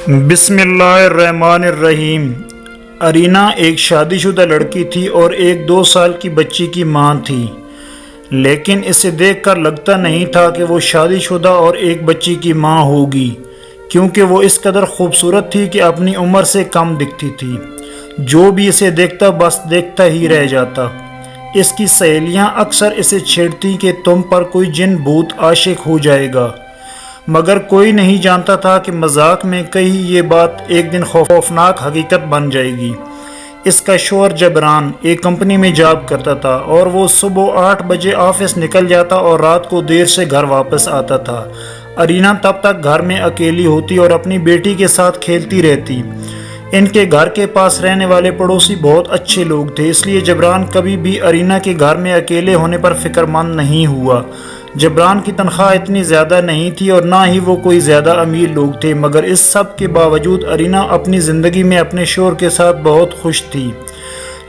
بسم اللہ الرحمن الرحیم۔ ارینا ایک شادی شدہ لڑکی تھی اور ایک 2 سال کی بچی کی ماں تھی، لیکن اسے دیکھ کر لگتا نہیں تھا کہ وہ شادی شدہ اور ایک بچی کی ماں ہوگی، کیونکہ وہ اس قدر خوبصورت تھی کہ اپنی عمر سے کم دکھتی تھی۔ جو بھی اسے دیکھتا بس دیکھتا ہی رہ جاتا۔ اس کی سہیلیاں اکثر اسے چھیڑتی کہ تم پر کوئی جن بھوت عاشق ہو جائے گا، مگر کوئی نہیں جانتا تھا کہ مذاق میں کہی یہ بات ایک دن خوفناک حقیقت بن جائے گی۔ اس کا شوہر جبران ایک کمپنی میں جاب کرتا تھا اور وہ صبح 8 بجے آفس نکل جاتا اور رات کو دیر سے گھر واپس آتا تھا۔ ارینا تب تک گھر میں اکیلی ہوتی اور اپنی بیٹی کے ساتھ کھیلتی رہتی۔ ان کے گھر کے پاس رہنے والے پڑوسی بہت اچھے لوگ تھے، اس لیے جبران کبھی بھی ارینا کے گھر میں اکیلے ہونے پر فکر مند نہیں ہوا۔ جبران کی تنخواہ اتنی زیادہ نہیں تھی اور نہ ہی وہ کوئی زیادہ امیر لوگ تھے، مگر اس سب کے باوجود ارینا اپنی زندگی میں اپنے شوہر کے ساتھ بہت خوش تھی۔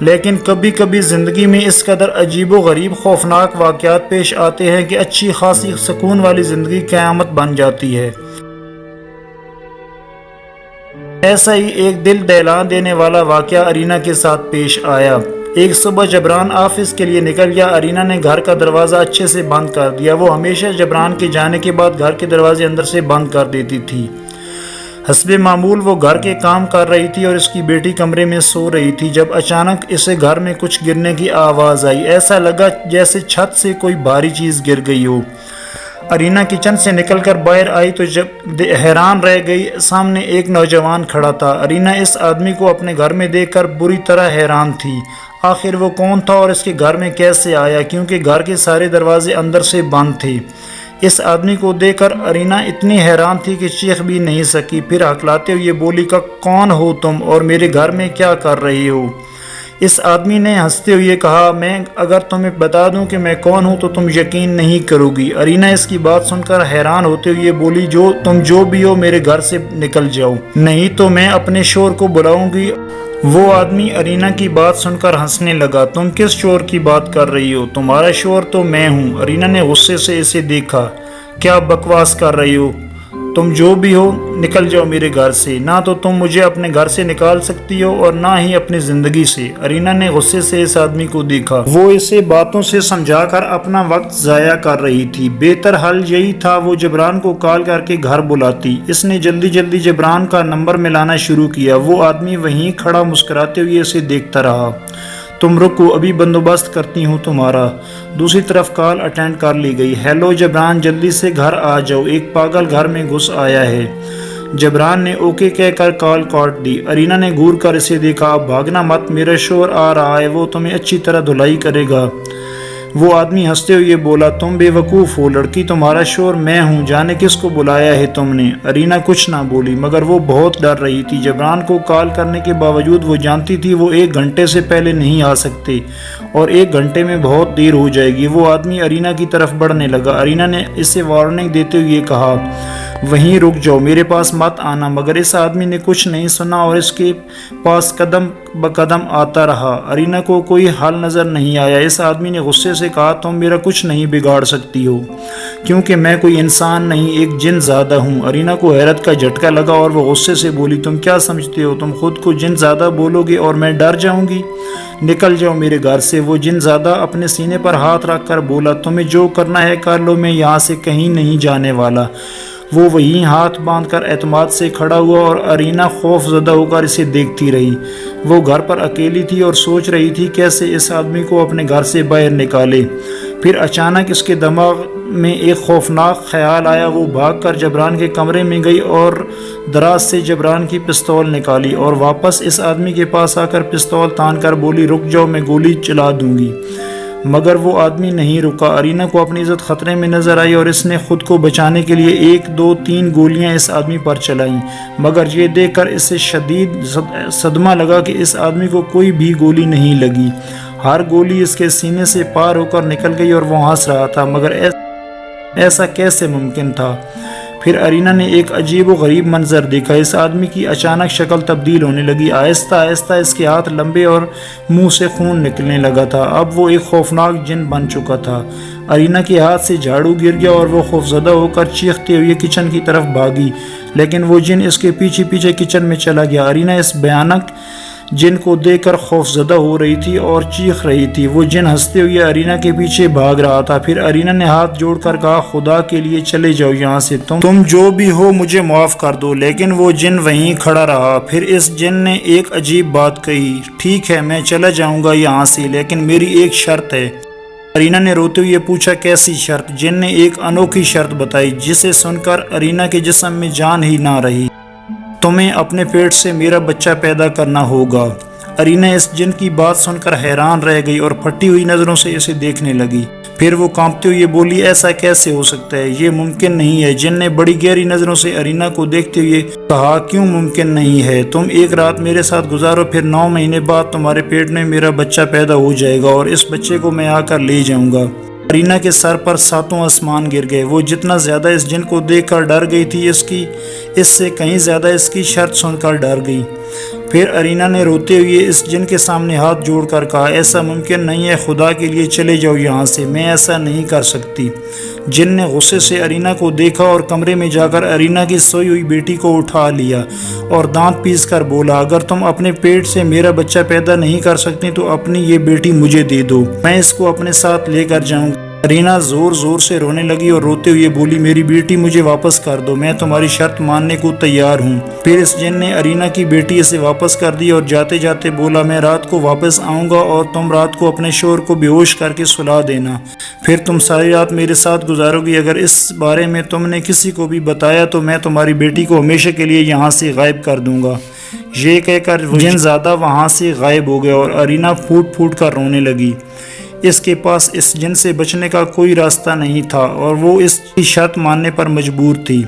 لیکن کبھی کبھی زندگی میں اس قدر عجیب و غریب خوفناک واقعات پیش آتے ہیں کہ اچھی خاصی سکون والی زندگی قیامت بن جاتی ہے۔ ایسا ہی ایک دل دہلا دینے والا واقعہ ارینا کے ساتھ پیش آیا۔ ایک صبح جبران آفس کے لیے نکل گیا۔ ارینا نے گھر کا دروازہ اچھے سے بند کر دیا۔ وہ ہمیشہ جبران کے جانے کے بعد گھر کے دروازے اندر سے بند کر دیتی تھی۔ حسب معمول وہ گھر کے کام کر رہی تھی اور اس کی بیٹی کمرے میں سو رہی تھی جب اچانک اسے گھر میں کچھ گرنے کی آواز آئی۔ ایسا لگا جیسے چھت سے کوئی بھاری چیز گر گئی ہو۔ ارینا کچن سے نکل کر باہر آئی تو جب حیران رہ گئی، سامنے ایک نوجوان کھڑا تھا۔ ارینا اس آدمی کو اپنے گھر میں دیکھ کر بری طرح حیران تھی۔ آخر وہ کون تھا اور اس کے گھر میں کیسے آیا، کیونکہ گھر کے سارے دروازے اندر سے بند تھے۔ اس آدمی کو دیکھ کر ارینا اتنی حیران تھی کہ چیخ بھی نہیں سکی۔ پھر ہکلاتے ہوئے بولی کہ کون ہو تم اور میرے گھر میں کیا کر رہی ہو؟ اس آدمی نے ہنستے ہوئے کہا، میں اگر تمہیں بتا دوں کہ میں کون ہوں تو تم یقین نہیں کرو گی۔ ارینا اس کی بات سن کر حیران ہوتے ہوئے بولی، تم جو بھی ہو میرے گھر سے نکل جاؤ، نہیں تو میں اپنے شوہر کو بلاؤں گی۔ وہ آدمی ارینا کی بات سن کر ہنسنے لگا۔ تم کس شوہر کی بات کر رہی ہو؟ تمہارا شوہر تو میں ہوں۔ ارینا نے غصے سے اسے دیکھا۔ کیا بکواس کر رہی ہو؟ تم جو بھی ہو نکل جاؤ میرے گھر سے، نہ تو تم مجھے اپنے گھر سے نکال سکتی ہو اور نہ ہی اپنی زندگی سے۔ ارینا نے غصے سے اس آدمی کو دیکھا۔ وہ اسے باتوں سے سمجھا کر اپنا وقت ضائع کر رہی تھی۔ بہتر حل یہی تھا وہ جبران کو کال کر کے گھر بلاتی۔ اس نے جلدی جلدی جبران کا نمبر ملانا شروع کیا۔ وہ آدمی وہیں کھڑا مسکراتے ہوئے اسے دیکھتا رہا۔ تم رکو، ابھی بندوبست کرتی ہوں تمہارا۔ دوسری طرف کال اٹینڈ کر لی گئی۔ ہیلو جبران، جلدی سے گھر آ جاؤ، ایک پاگل گھر میں گھس آیا ہے۔ جبران نے اوکے کہہ کر کال کاٹ دی۔ ارینا نے گور کر اسے دیکھا۔ اب بھاگنا مت، میرا شوہر آ رہا ہے، وہ تمہیں اچھی طرح دھلائی کرے گا۔ وہ آدمی ہنستے ہوئے بولا، تم بے وقوف ہو، لڑکی تمہارا شوہر میں ہوں، جانے کس کو بلایا ہے تم نے؟ ارینا کچھ نہ بولی، مگر وہ بہت ڈر رہی تھی۔ جبران کو کال کرنے کے باوجود وہ جانتی تھی وہ 1 گھنٹے سے پہلے نہیں آ سکتے اور 1 گھنٹے میں بہت دیر ہو جائے گی۔ وہ آدمی ارینا کی طرف بڑھنے لگا۔ ارینا نے اسے وارننگ دیتے ہوئے کہا، وہیں رک جاؤ، میرے پاس مت آنا، مگر اس آدمی نے کچھ نہیں سنا اور اس کے پاس قدم بقدم آتا رہا۔ ارینا کو کوئی حل نظر نہیں آیا۔ اس آدمی نے غصے سے کہا، تم میرا کچھ نہیں بگاڑ سکتی ہو، کیونکہ میں کوئی انسان نہیں، ایک جن زادہ ہوں۔ ارینا کو حیرت کا جھٹکا لگا اور وہ غصے سے بولی، تم کیا سمجھتے ہو تم خود کو جن زادہ بولو گے اور میں ڈر جاؤں گی؟ نکل جاؤ میرے گھر سے۔ وہ جن زادہ اپنے سینے پر ہاتھ رکھ کر بولا، تمہیں جو کرنا ہے کر لو، میں یہاں سے کہیں نہیں جانے والا۔ وہ وہیں ہاتھ باندھ کر اعتماد سے کھڑا ہوا اور ارینا خوف زدہ ہو کر اسے دیکھتی رہی۔ وہ گھر پر اکیلی تھی اور سوچ رہی تھی کیسے اس آدمی کو اپنے گھر سے باہر نکالے۔ پھر اچانک اس کے دماغ میں ایک خوفناک خیال آیا۔ وہ بھاگ کر جبران کے کمرے میں گئی اور دراز سے جبران کی پستول نکالی اور واپس اس آدمی کے پاس آ کر پستول تان کر بولی، رک جاؤ، میں گولی چلا دوں گی۔ مگر وہ آدمی نہیں رکا۔ ارینا کو اپنی عزت خطرے میں نظر آئی اور اس نے خود کو بچانے کے لیے 1 2 3 گولیاں اس آدمی پر چلائیں، مگر یہ دیکھ کر اسے شدید صدمہ لگا کہ اس آدمی کو کوئی بھی گولی نہیں لگی۔ ہر گولی اس کے سینے سے پار ہو کر نکل گئی اور وہ ہنس رہا تھا، مگر ایسا کیسے ممکن تھا؟ پھر ارینا نے ایک عجیب و غریب منظر دیکھا۔ اس آدمی کی اچانک شکل تبدیل ہونے لگی۔ آہستہ آہستہ اس کے ہاتھ لمبے اور منہ سے خون نکلنے لگا تھا۔ اب وہ ایک خوفناک جن بن چکا تھا۔ ارینا کے ہاتھ سے جھاڑو گر گیا اور وہ خوفزدہ ہو کر چیختے ہوئے کچن کی طرف بھاگی، لیکن وہ جن اس کے پیچھے پیچھے کچن میں چلا گیا۔ ارینا اس بھیانک جن کو دیکھ کر خوف زدہ ہو رہی تھی اور چیخ رہی تھی۔ وہ جن ہنستے ہوئے ارینا کے پیچھے بھاگ رہا تھا۔ پھر ارینا نے ہاتھ جوڑ کر کہا، خدا کے لیے چلے جاؤ یہاں سے، تم جو بھی ہو مجھے معاف کر دو۔ لیکن وہ جن وہیں کھڑا رہا۔ پھر اس جن نے ایک عجیب بات کہی، ٹھیک ہے میں چلا جاؤں گا یہاں سے، لیکن میری ایک شرط ہے۔ ارینا نے روتے ہوئے پوچھا، کیسی شرط؟ جن نے ایک انوکھی شرط بتائی جسے سن کر ارینا کے جسم میں جان ہی نہ رہی۔ تمہیں اپنے پیٹ سے میرا بچہ پیدا کرنا ہوگا۔ ارینا اس جن کی بات سن کر حیران رہ گئی اور پھٹی ہوئی نظروں سے اسے دیکھنے لگی۔ پھر وہ کانپتے ہوئے بولی، ایسا کیسے ہو سکتا ہے؟ یہ ممکن نہیں ہے۔ جن نے بڑی گہری نظروں سے ارینا کو دیکھتے ہوئے کہا، کیوں ممکن نہیں ہے؟ تم ایک رات میرے ساتھ گزارو، پھر 9 مہینے بعد تمہارے پیٹ میں میرا بچہ پیدا ہو جائے گا اور اس بچے کو میں آ کر لے جاؤں گا۔ ارینا کے سر پر 7 آسمان گر گئے۔ وہ جتنا زیادہ اس جن کو دیکھ کر ڈر گئی تھی، اس سے کہیں زیادہ اس کی شرط سن کر ڈر گئی۔ پھر ارینا نے روتے ہوئے اس جن کے سامنے ہاتھ جوڑ کر کہا، ایسا ممکن نہیں ہے، خدا کے لیے چلے جاؤ یہاں سے، میں ایسا نہیں کر سکتی۔ جن نے غصے سے ارینا کو دیکھا اور کمرے میں جا کر ارینا کی سوئی ہوئی بیٹی کو اٹھا لیا اور دانت پیس کر بولا، اگر تم اپنے پیٹ سے میرا بچہ پیدا نہیں کر سکتی تو اپنی یہ بیٹی مجھے دے دو، میں اس کو اپنے ساتھ لے کر جاؤں گی۔ ارینا زور زور سے رونے لگی اور روتے ہوئے بولی، میری بیٹی مجھے واپس کر دو، میں تمہاری شرط ماننے کو تیار ہوں۔ پھر اس جن نے ارینا کی بیٹی اسے واپس کر دی اور جاتے جاتے بولا، میں رات کو واپس آؤں گا اور تم رات کو اپنے شوہر کو بے ہوش کر کے سلا دینا، پھر تم ساری رات میرے ساتھ گزارو گی۔ اگر اس بارے میں تم نے کسی کو بھی بتایا تو میں تمہاری بیٹی کو ہمیشہ کے لیے یہاں سے غائب کر دوں گا۔ یہ کہہ کر جن زیادہ وہاں سے غائب ہو گیا اور ارینا پھوٹ پھوٹ کر رونے لگی۔ اس کے پاس اس جن سے بچنے کا کوئی راستہ نہیں تھا اور وہ اس کی شرط ماننے پر مجبور تھی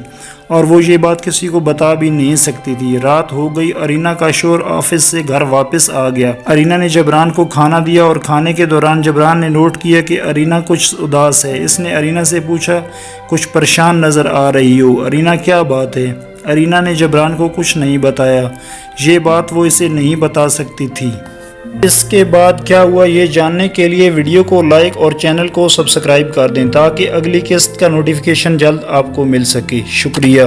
اور وہ یہ بات کسی کو بتا بھی نہیں سکتی تھی۔ رات ہو گئی۔ ارینا کا شوہر آفس سے گھر واپس آ گیا۔ ارینا نے جبران کو کھانا دیا اور کھانے کے دوران جبران نے نوٹ کیا کہ ارینا کچھ اداس ہے۔ اس نے ارینا سے پوچھا، کچھ پریشان نظر آ رہی ہو؟ ارینا، کیا بات ہے؟ ارینا نے جبران کو کچھ نہیں بتایا۔ یہ بات وہ اسے نہیں بتا سکتی تھی۔ اس کے بعد کیا ہوا یہ جاننے کے لیے ویڈیو کو لائک اور چینل کو سبسکرائب کر دیں تاکہ اگلی قسط کا نوٹیفیکیشن جلد آپ کو مل سکے۔ شکریہ۔